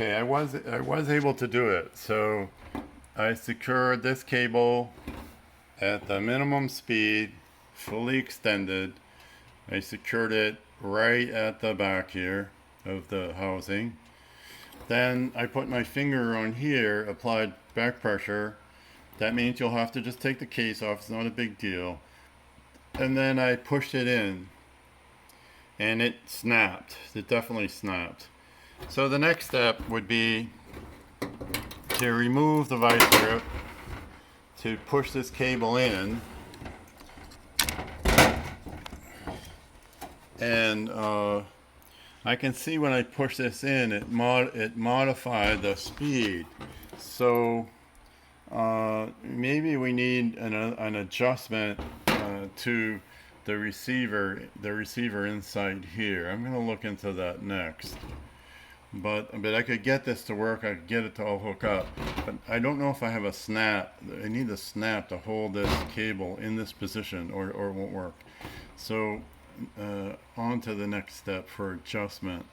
Okay, I was able to do it. So I secured this cable at the minimum speed, fully extended. I secured it right at the back here of the housing. Then I put my finger on here, applied back pressure. That means you'll have to just take the case off, it's not a big deal. And then I pushed it in and it snapped. It definitely snapped. So the next step would be to remove the vice grip, to push this cable in, and I can see when I push this in, it modified the speed. So maybe we need an adjustment to the receiver inside here. I'm going to look into that next. But I could get this to work. I could get it to all hook up. But I don't know if I have a snap. I need a snap to hold this cable in this position, or it won't work. So on to the next step for adjustment.